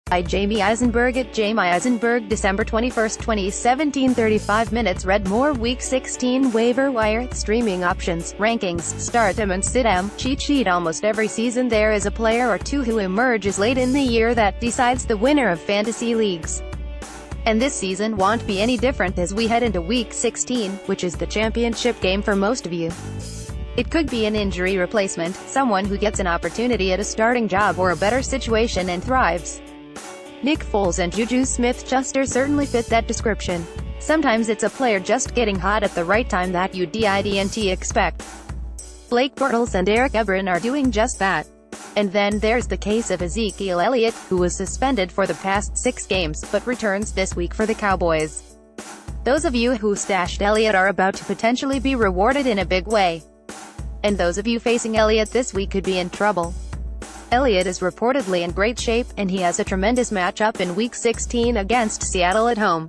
By Jamie Eisenberg at Jamie Eisenberg, December 21, 2017. 35 minutes. Read more. Week 16 waiver wire, streaming options, rankings, stardom and sit-em, cheat sheet. Almost every season there is a player or two who emerges late in the year that decides the winner of fantasy leagues. And this season won't be any different as we head into Week 16, which is the championship game for most of you. It could be an injury replacement, someone who gets an opportunity at a starting job or a better situation and thrives. Nick Foles and Juju Smith-Schuster certainly fit that description. Sometimes it's a player just getting hot at the right time that you didn't expect. Blake Bortles and Eric Ebron are doing just that. And then there's the case of Ezekiel Elliott, who was suspended for the past 6 games, but returns this week for the Cowboys. Those of you who stashed Elliott are about to potentially be rewarded in a big way. And those of you facing Elliott this week could be in trouble. Elliott is reportedly in great shape, and he has a tremendous matchup in Week 16 against Seattle at home.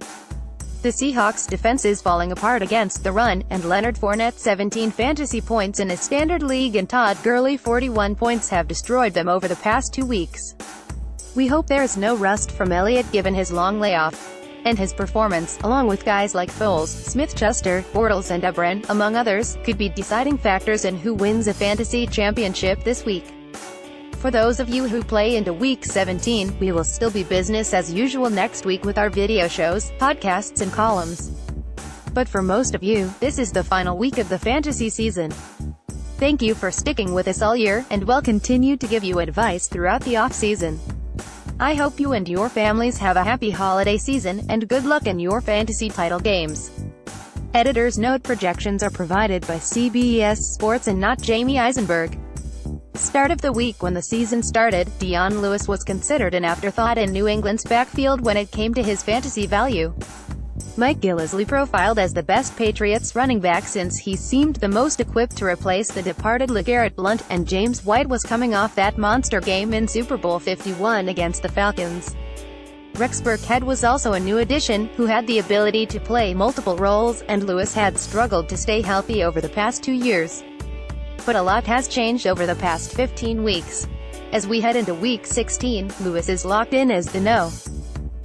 The Seahawks' defense is falling apart against the run, and Leonard Fournette 17 fantasy points in a standard league and Todd Gurley 41 points have destroyed them over the past 2 weeks. We hope there is no rust from Elliott given his long layoff. And his performance, along with guys like Foles, Smith-Schuster, Bortles and Ebron, among others, could be deciding factors in who wins a fantasy championship this week. For those of you who play into Week 17, we will still be business as usual next week with our video shows, podcasts and columns. But for most of you, this is the final week of the fantasy season. Thank you for sticking with us all year, and we'll continue to give you advice throughout the off-season. I hope you and your families have a happy holiday season, and good luck in your fantasy title games. Editor's note: projections are provided by CBS Sports and not Jamie Eisenberg. Start of the week. When the season started, Dion Lewis was considered an afterthought in New England's backfield when it came to his fantasy value. Mike Gillislee profiled as the best Patriots running back since he seemed the most equipped to replace the departed LeGarrette Blount, and James White was coming off that monster game in Super Bowl 51 against the Falcons. Rex Burkhead was also a new addition, who had the ability to play multiple roles, and Lewis had struggled to stay healthy over the past 2 years. But a lot has changed over the past 15 weeks. As we head into Week 16, Lewis is locked in as the No.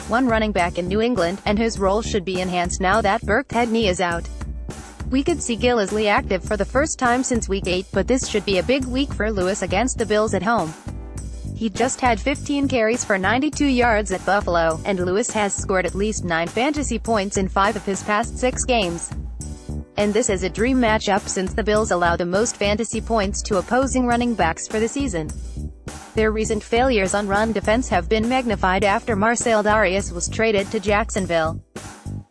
1 running back in New England, and his role should be enhanced now that Burkhead knee is out. We could see Gillislee active for the first time since Week 8, but this should be a big week for Lewis against the Bills at home. He just had 15 carries for 92 yards at Buffalo, and Lewis has scored at least 9 fantasy points in 5 of his past 6 games. And this is a dream matchup since the Bills allow the most fantasy points to opposing running backs for the season. Their recent failures on run defense have been magnified after Marcel Darius was traded to Jacksonville.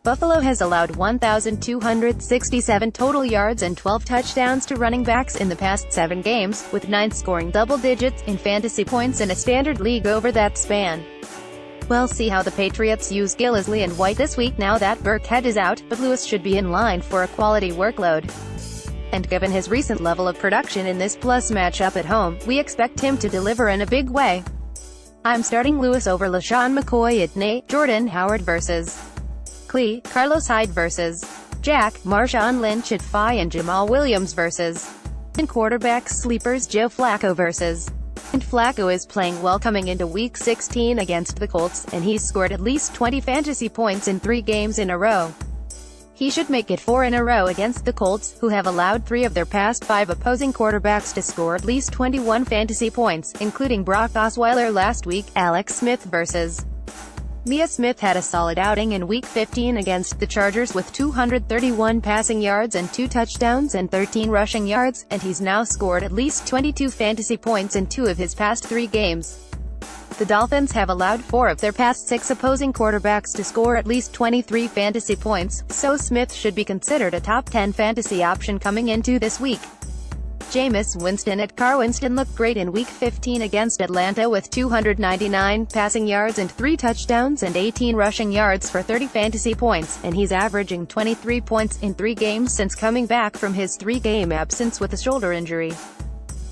Buffalo has allowed 1,267 total yards and 12 touchdowns to running backs in the past 7 games, with 9 scoring double digits in fantasy points in a standard league over that span. We'll see how the Patriots use Gillislee and White this week now that Burkhead is out, but Lewis should be in line for a quality workload. And given his recent level of production in this plus matchup at home, we expect him to deliver in a big way. I'm starting Lewis over LaShawn McCoy at Nate, Jordan Howard vs. Clee, Carlos Hyde vs. Jack, Marshawn Lynch at Phi, and Jamal Williams vs. and quarterback sleepers Joe Flacco vs. And Flacco is playing well coming into Week 16 against the Colts, and he's scored at least 20 fantasy points in 3 games in a row. He should make it 4 in a row against the Colts, who have allowed 3 of their past 5 opposing quarterbacks to score at least 21 fantasy points, including Brock Osweiler last week. Alex Smith vs. Mia Smith had a solid outing in Week 15 against the Chargers with 231 passing yards and 2 touchdowns and 13 rushing yards, and he's now scored at least 22 fantasy points in 2 of his past 3 games. The Dolphins have allowed 4 of their past 6 opposing quarterbacks to score at least 23 fantasy points, so Smith should be considered a top 10 fantasy option coming into this week. Jameis Winston at Car. Winston looked great in Week 15 against Atlanta with 299 passing yards and 3 touchdowns and 18 rushing yards for 30 fantasy points, and he's averaging 23 points in 3 games since coming back from his 3-game absence with a shoulder injury.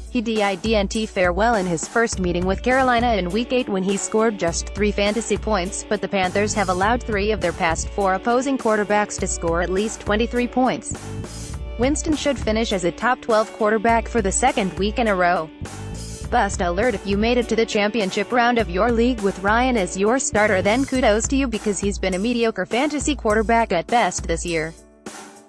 He didn't fare well in his first meeting with Carolina in Week 8 when he scored just 3 fantasy points, but the Panthers have allowed 3 of their past 4 opposing quarterbacks to score at least 23 points. Winston should finish as a top 12 quarterback for the second week in a row. Bust alert: if you made it to the championship round of your league with Ryan as your starter, then kudos to you, because he's been a mediocre fantasy quarterback at best this year.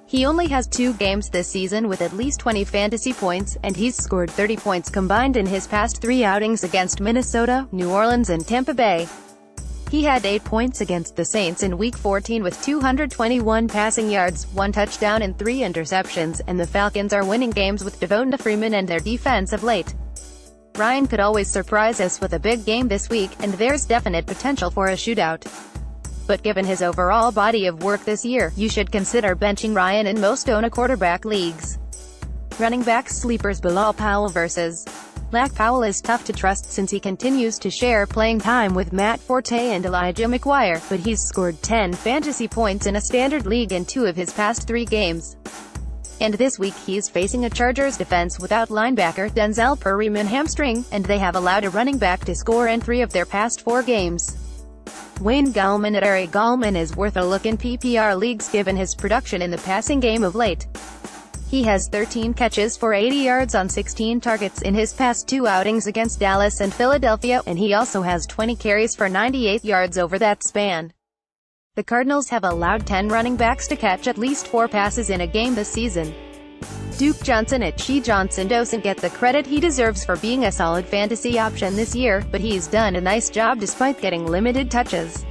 He only has 2 games this season with at least 20 fantasy points, and he's scored 30 points combined in his past 3 outings against Minnesota, New Orleans and Tampa Bay. He had 8 points against the Saints in Week 14 with 221 passing yards, 1 touchdown and 3 interceptions, and the Falcons are winning games with Devonta Freeman and their defense of late. Ryan could always surprise us with a big game this week, and there's definite potential for a shootout. But given his overall body of work this year, you should consider benching Ryan in most owner quarterback leagues. Running back sleepers: Bilal Powell vs. Lack. Powell is tough to trust since he continues to share playing time with Matt Forte and Elijah McGuire, but he's scored 10 fantasy points in a standard league in 2 of his past 3 games. And this week he's facing a Chargers defense without linebacker Denzel Perryman hamstring, and they have allowed a running back to score in 3 of their past 4 games. Wayne Gallman at Ari Gallman is worth a look in PPR leagues given his production in the passing game of late. He has 13 catches for 80 yards on 16 targets in his past 2 outings against Dallas and Philadelphia, and he also has 20 carries for 98 yards over that span. The Cardinals have allowed 10 running backs to catch at least 4 passes in a game this season. Duke Johnson at Chi Johnson doesn't get the credit he deserves for being a solid fantasy option this year, but he's done a nice job despite getting limited touches.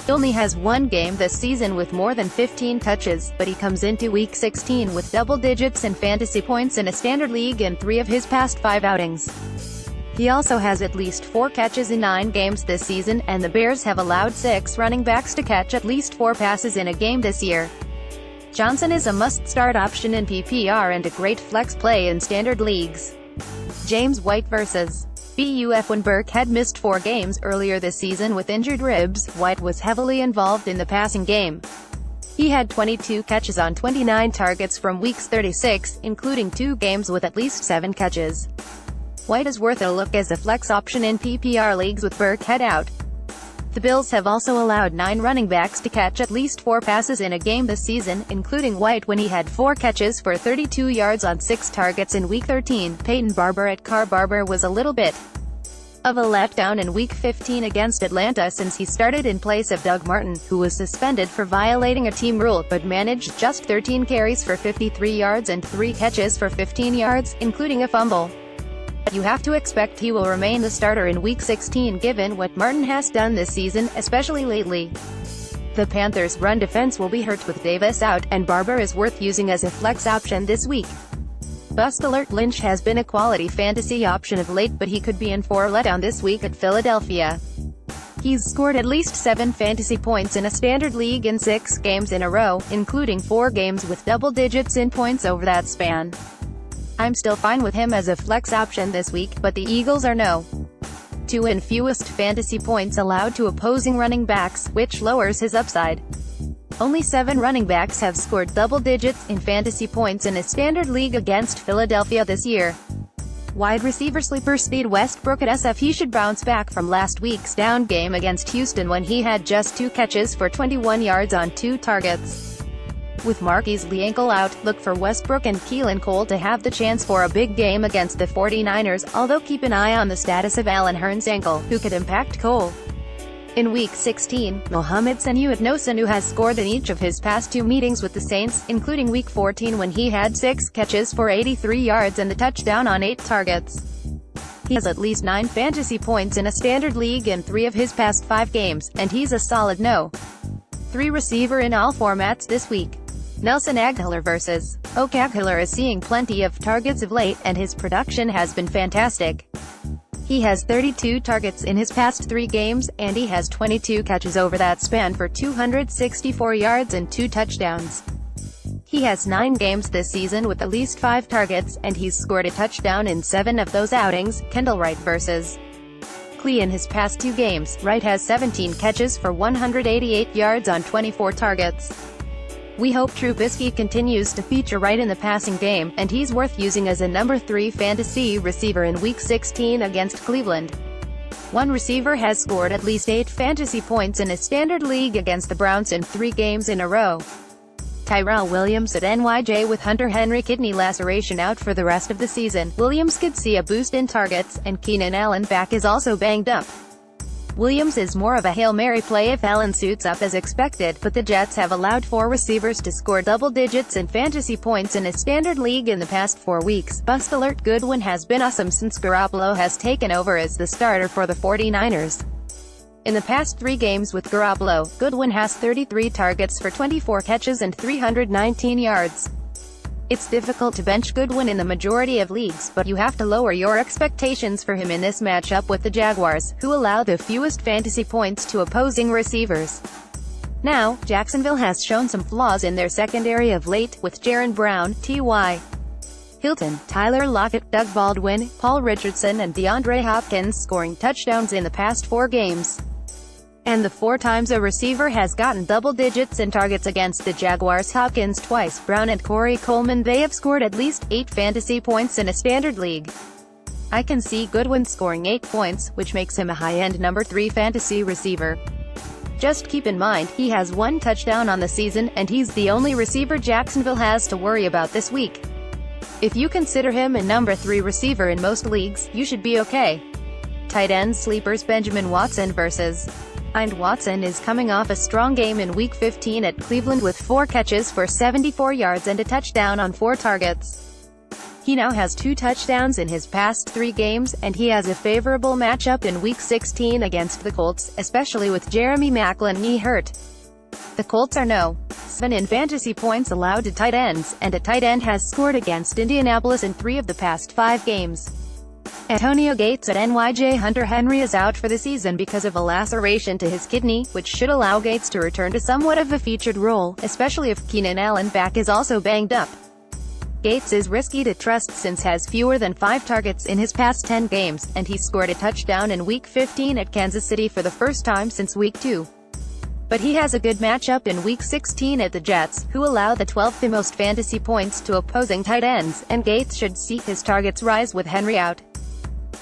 He only has 1 game this season with more than 15 touches, but he comes into Week 16 with double digits in fantasy points in a standard league in 3 of his past 5 outings. He also has at least 4 catches in 9 games this season, and the Bears have allowed 6 running backs to catch at least 4 passes in a game this year. Johnson is a must-start option in PPR and a great flex play in standard leagues. James White vs. BUF. When Burkhead missed 4 games earlier this season with injured ribs, White was heavily involved in the passing game. He had 22 catches on 29 targets from weeks 36, including 2 games with at least 7 catches. White is worth a look as a flex option in PPR leagues with Burkhead out. The Bills have also allowed 9 running backs to catch at least 4 passes in a game this season, including White when he had 4 catches for 32 yards on 6 targets in Week 13. Peyton Barber at Carr. Barber was a little bit of a letdown in Week 15 against Atlanta since he started in place of Doug Martin, who was suspended for violating a team rule, but managed just 13 carries for 53 yards and 3 catches for 15 yards, including a fumble. You have to expect he will remain the starter in Week 16 given what Martin has done this season, especially lately. The Panthers' run defense will be hurt with Davis out, and Barber is worth using as a flex option this week. Bust alert: Lynch has been a quality fantasy option of late, but he could be in for a letdown this week at Philadelphia. He's scored at least 7 fantasy points in a standard league in 6 games in a row, including 4 games with double digits in points over that span. I'm still fine with him as a flex option this week, but the Eagles are no. 2 and fewest fantasy points allowed to opposing running backs, which lowers his upside. Only 7 running backs have scored double digits in fantasy points in a standard league against Philadelphia this year. Wide receiver sleeper Speed Westbrook at SF. He should bounce back from last week's down game against Houston when he had just 2 catches for 21 yards on 2 targets. With Marquise Lee ankle out, look for Westbrook and Keelan Cole to have the chance for a big game against the 49ers, although keep an eye on the status of Allen Hurns' ankle, who could impact Cole. In Week 16, Mohamed Sanu at Nosanu has scored in each of his past 2 meetings with the Saints, including Week 14 when he had 6 catches for 83 yards and the touchdown on 8 targets. He has at least 9 fantasy points in a standard league in 3 of his past 5 games, and he's a solid no. 3 receiver in all formats this week. Nelson Agholor vs. Oak. Agholor is seeing plenty of targets of late, and his production has been fantastic. He has 32 targets in his past 3 games, and he has 22 catches over that span for 264 yards and 2 touchdowns. He has 9 games this season with at least 5 targets, and he's scored a touchdown in 7 of those outings. Kendall Wright vs. Clee. In his past 2 games, Wright has 17 catches for 188 yards on 24 targets. We hope Trubisky continues to feature Wright in the passing game, and he's worth using as a number 3 fantasy receiver in Week 16 against Cleveland. 1 receiver has scored at least 8 fantasy points in a standard league against the Browns in 3 games in a row. Tyrell Williams at NYJ with Hunter Henry kidney laceration out for the rest of the season. Williams could see a boost in targets, and Keenan Allen back is also banged up. Williams is more of a Hail Mary play if Allen suits up as expected, but the Jets have allowed 4 receivers to score double digits in fantasy points in a standard league in the past 4 weeks. Bust alert: Goodwin has been awesome since Garoppolo has taken over as the starter for the 49ers. In the past 3 games with Garoppolo, Goodwin has 33 targets for 24 catches and 319 yards. It's difficult to bench Goodwin in the majority of leagues, but you have to lower your expectations for him in this matchup with the Jaguars, who allow the fewest fantasy points to opposing receivers. Now, Jacksonville has shown some flaws in their secondary of late, with Jaron Brown, T.Y. Hilton, Tyler Lockett, Doug Baldwin, Paul Richardson and DeAndre Hopkins scoring touchdowns in the past 4 games. And the 4 times a receiver has gotten double digits in targets against the Jaguars, Hopkins twice, Brown and Corey Coleman, they have scored at least 8 fantasy points in a standard league. I can see Goodwin scoring 8 points, which makes him a high-end number 3 fantasy receiver. Just keep in mind, he has 1 touchdown on the season, and he's the only receiver Jacksonville has to worry about this week. If you consider him a number 3 receiver in most leagues, you should be okay. Tight end sleepers: Benjamin Watson vs. Watson is coming off a strong game in Week 15 at Cleveland with 4 catches for 74 yards and a touchdown on 4 targets. He now has 2 touchdowns in his past 3 games, and he has a favorable matchup in Week 16 against the Colts, especially with Jeremy Maclin knee hurt. The Colts are no. 7 in fantasy points allowed to tight ends, and a tight end has scored against Indianapolis in 3 of the past 5 games. Antonio Gates at NYJ. Hunter Henry is out for the season because of a laceration to his kidney, which should allow Gates to return to somewhat of a featured role, especially if Keenan Allen back is also banged up. Gates is risky to trust since has fewer than 5 targets in his past 10 games, and he scored a touchdown in Week 15 at Kansas City for the first time since Week 2. But he has a good matchup in Week 16 at the Jets, who allow the 12th most fantasy points to opposing tight ends, and Gates should see his targets rise with Henry out.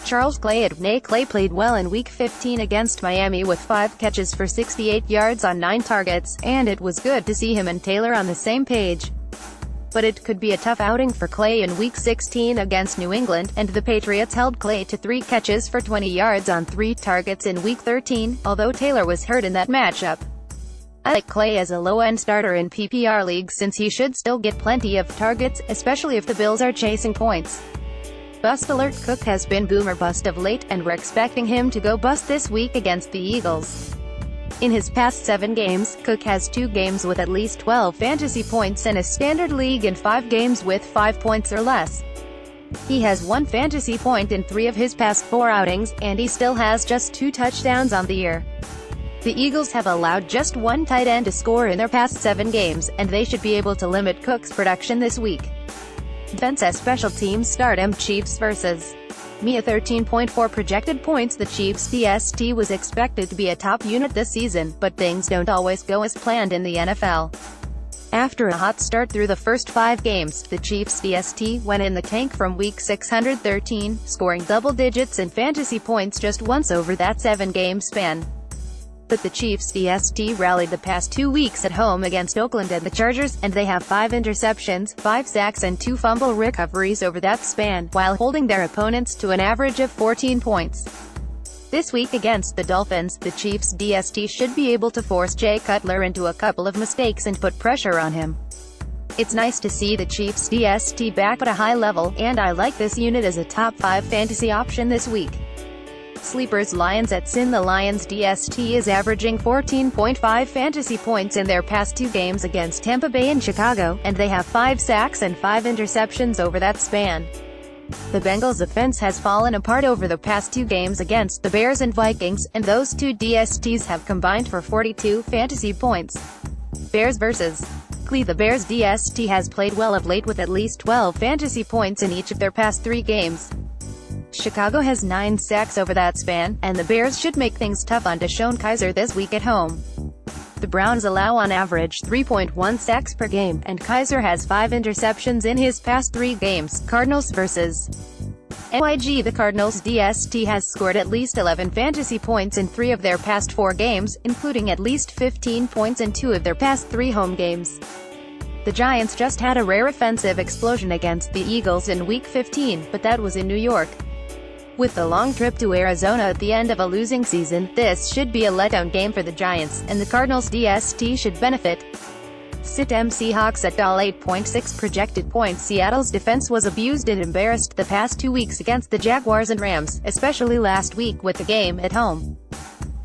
Charles Clay at NA. Clay played well in Week 15 against Miami with 5 catches for 68 yards on 9 targets, and it was good to see him and Taylor on the same page. But it could be a tough outing for Clay in Week 16 against New England, and the Patriots held Clay to 3 catches for 20 yards on 3 targets in Week 13, although Taylor was hurt in that matchup. I like Clay as a low-end starter in PPR leagues since he should still get plenty of targets, especially if the Bills are chasing points. Bust alert: Cook has been boom or bust of late, and we're expecting him to go bust this week against the Eagles. In his past 7 games, Cook has 2 games with at least 12 fantasy points and a standard league and 5 games with 5 points or less. He has 1 fantasy point in 3 of his past 4 outings, and he still has just 2 touchdowns on the year. The Eagles have allowed just 1 tight end to score in their past 7 games, and they should be able to limit Cook's production this week. Defense as special teams stardom: Chiefs vs. Mia. 13.4 projected points. The Chiefs DST was expected to be a top unit this season, but things don't always go as planned in the NFL. After a hot start through the first 5 games, the Chiefs DST went in the tank from Week 613, scoring double digits in fantasy points just once over that 7-game span. But the Chiefs DST rallied the past 2 weeks at home against Oakland and the Chargers, and they have 5 interceptions, 5 sacks and 2 fumble recoveries over that span, while holding their opponents to an average of 14 points. This week against the Dolphins, the Chiefs DST should be able to force Jay Cutler into a couple of mistakes and put pressure on him. It's nice to see the Chiefs DST back at a high level, and I like this unit as a top 5 fantasy option this week. Sleepers: Lions at Sin. The Lions DST is averaging 14.5 fantasy points in their past 2 games against Tampa Bay and Chicago, and they have 5 sacks and 5 interceptions over that span. The Bengals' offense has fallen apart over the past 2 games against the Bears and Vikings, and those 2 DSTs have combined for 42 fantasy points. Bears vs. Cleveland. The Bears DST has played well of late with at least 12 fantasy points in each of their past 3 games. Chicago has 9 sacks over that span, and the Bears should make things tough on Deshaun Kaiser this week at home. The Browns allow on average 3.1 sacks per game, and Kaiser has 5 interceptions in his past 3 games. Cardinals vs. NYG. The Cardinals DST has scored at least 11 fantasy points in 3 of their past 4 games, including at least 15 points in 2 of their past 3 home games. The Giants just had a rare offensive explosion against the Eagles in Week 15, but that was in New York. With the long trip to Arizona at the end of a losing season, this should be a letdown game for the Giants, and the Cardinals' DST should benefit. Sit-em Seahawks at $8.6 projected points. Seattle's defense was abused and embarrassed the past 2 weeks against the Jaguars and Rams, especially last week with the game at home.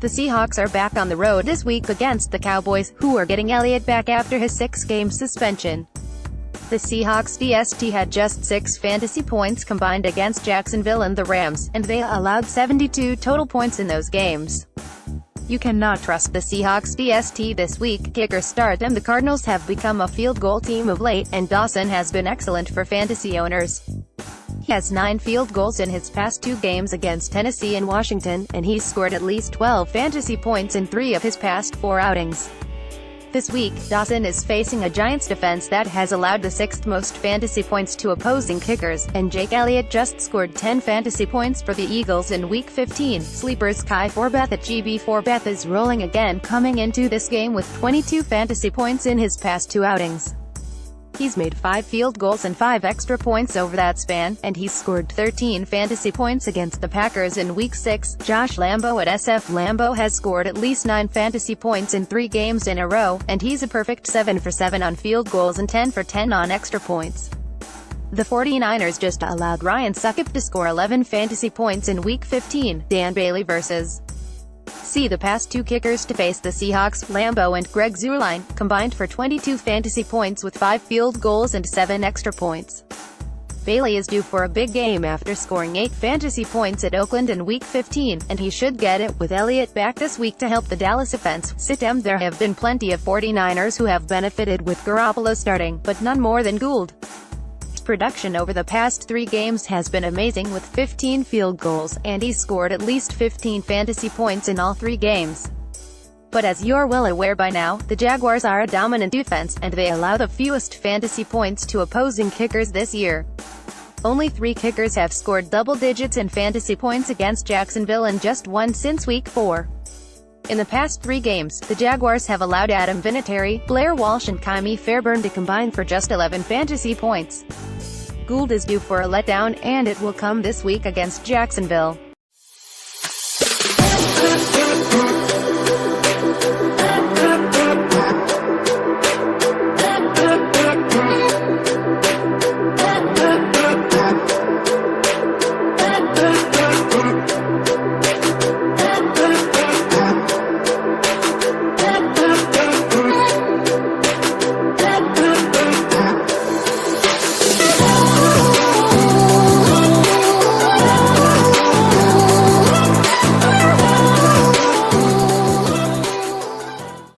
The Seahawks are back on the road this week against the Cowboys, who are getting Elliott back after his 6-game suspension. The Seahawks DST had just 6 fantasy points combined against Jacksonville and the Rams, and they allowed 72 total points in those games. You cannot trust the Seahawks DST this week. Kicker start and the Cardinals have become a field goal team of late, and Dawson has been excellent for fantasy owners. He has 9 field goals in his past 2 games against Tennessee and Washington, and he's scored at least 12 fantasy points in 3 of his past 4 outings. This week, Dawson is facing a Giants defense that has allowed the 6th most fantasy points to opposing kickers, and Jake Elliott just scored 10 fantasy points for the Eagles in Week 15. Sleepers Kai Forbath at GB. Forbath is rolling again, coming into this game with 22 fantasy points in his past 2 outings. He's made 5 field goals and 5 extra points over that span, and he's scored 13 fantasy points against the Packers in Week 6. Josh Lambo at SF. Lambo has scored at least 9 fantasy points in 3 games in a row, and he's a perfect 7 for 7 on field goals and 10 for 10 on extra points. The 49ers just allowed Ryan Succop to score 11 fantasy points in Week 15. Dan Bailey vs. See the past 2 kickers to face the Seahawks, Lambo and Greg Zuerlein, combined for 22 fantasy points with 5 field goals and 7 extra points. Bailey is due for a big game after scoring 8 fantasy points at Oakland in Week 15, and he should get it with Elliott back this week to help the Dallas offense. Sit-em. There have been plenty of 49ers who have benefited with Garoppolo starting, but none more than Gould. Production over the past 3 games has been amazing with 15 field goals, and he's scored at least 15 fantasy points in all 3 games. But as you're well aware by now, the Jaguars are a dominant defense, and they allow the fewest fantasy points to opposing kickers this year. Only 3 kickers have scored double digits in fantasy points against Jacksonville and just 1 since Week 4. In the past 3 games, the Jaguars have allowed Adam Vinatieri, Blair Walsh and Kymie Fairburn to combine for just 11 fantasy points. Gould is due for a letdown, and it will come this week against Jacksonville.